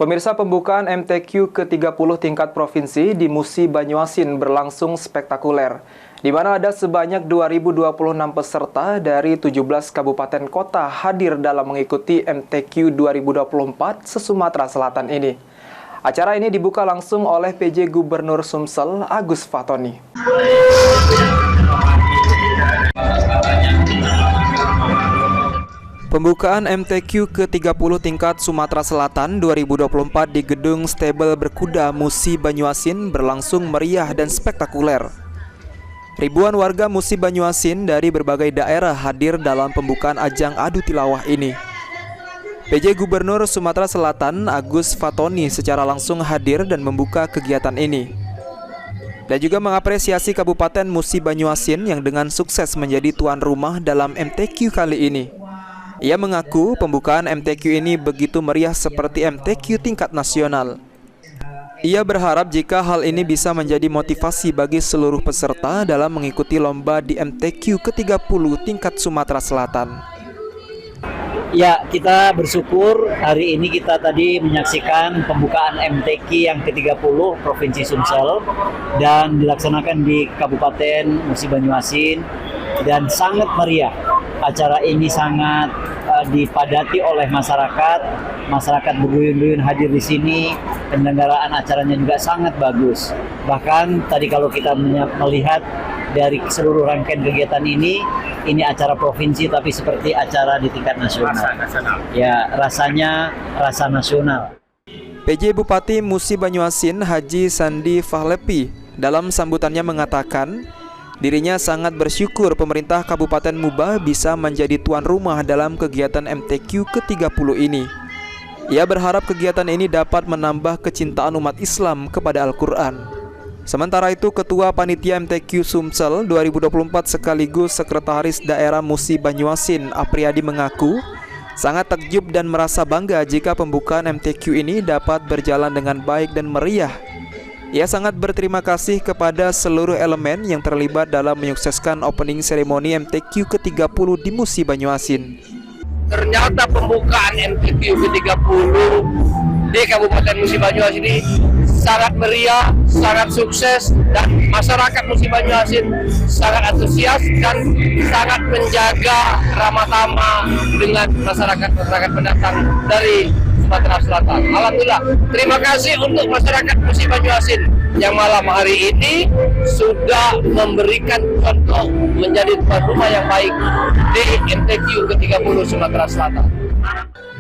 Pemirsa, pembukaan MTQ ke-30 tingkat provinsi di Musi Banyuasin berlangsung spektakuler, di mana ada sebanyak 2.026 peserta dari 17 kabupaten kota hadir dalam mengikuti MTQ 2024 se-Sumatera Selatan ini. Acara ini dibuka langsung oleh PJ Gubernur Sumsel, Agus Fatoni. Pembukaan MTQ ke-30 tingkat Sumatera Selatan 2024 di Gedung Stable Berkuda Musi Banyuasin berlangsung meriah dan spektakuler. Ribuan warga Musi Banyuasin dari berbagai daerah hadir dalam pembukaan ajang adu tilawah ini. PJ Gubernur Sumatera Selatan Agus Fatoni secara langsung hadir dan membuka kegiatan ini. Dan juga mengapresiasi Kabupaten Musi Banyuasin yang dengan sukses menjadi tuan rumah dalam MTQ kali ini. Ia mengaku pembukaan MTQ ini begitu meriah seperti MTQ tingkat nasional. Ia berharap jika hal ini bisa menjadi motivasi bagi seluruh peserta dalam mengikuti lomba di MTQ ke-30 tingkat Sumatera Selatan. Ya, kita bersyukur hari ini kita tadi menyaksikan pembukaan MTQ yang ke-30 Provinsi Sumsel dan dilaksanakan di Kabupaten Musi Banyuasin dan sangat meriah. Acara ini sangat dipadati oleh masyarakat berduyun-duyun hadir di sini, penyelenggaraan acaranya juga sangat bagus. Bahkan tadi kalau kita melihat dari seluruh rangkaian kegiatan ini acara provinsi tapi seperti acara di tingkat nasional. Ya, rasanya rasa nasional. PJ Bupati Musi Banyuasin Haji Sandi Fahlepi dalam sambutannya mengatakan dirinya sangat bersyukur pemerintah Kabupaten Muba bisa menjadi tuan rumah dalam kegiatan MTQ ke-30 ini. Ia berharap kegiatan ini dapat menambah kecintaan umat Islam kepada Al-Quran. Sementara itu, Ketua Panitia MTQ Sumsel 2024 sekaligus Sekretaris Daerah Musi Banyuasin Apriyadi mengaku sangat takjub dan merasa bangga jika pembukaan MTQ ini dapat berjalan dengan baik dan meriah. Ia sangat berterima kasih kepada seluruh elemen yang terlibat dalam menyukseskan opening seremoni MTQ ke-30 di Musi Banyuasin. Ternyata pembukaan MTQ ke-30 di Kabupaten Musi Banyuasin ini sangat meriah, sangat sukses, dan masyarakat Musi Banyuasin sangat antusias dan sangat menjaga ramah tamah dengan masyarakat pendatang dari Sumatera Selatan. Alhamdulillah, terima kasih untuk masyarakat Musi Banyuasin yang malam hari ini sudah memberikan contoh menjadi tuan rumah yang baik di MTQ ke-30 Sumatera Selatan.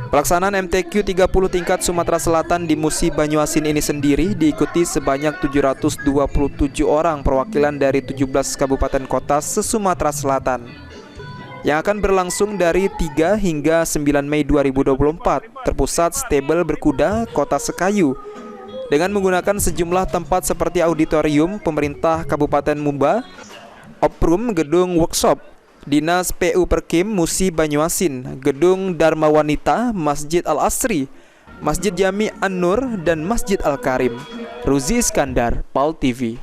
Pelaksanaan MTQ 30 tingkat Sumatera Selatan di Musi Banyuasin ini sendiri diikuti sebanyak 727 orang perwakilan dari 17 kabupaten kota se-Sumatera Selatan yang akan berlangsung dari 3 hingga 9 Mei 2024, terpusat Stable Berkuda Kota Sekayu dengan menggunakan sejumlah tempat seperti auditorium pemerintah Kabupaten Muba, Oprum Gedung Workshop, Dinas PU Perkim Musi Banyuasin, Gedung Dharma Wanita, Masjid Al-Asri, Masjid Jami An-Nur, dan Masjid Al-Karim. Ruzi Iskandar, PAL TV.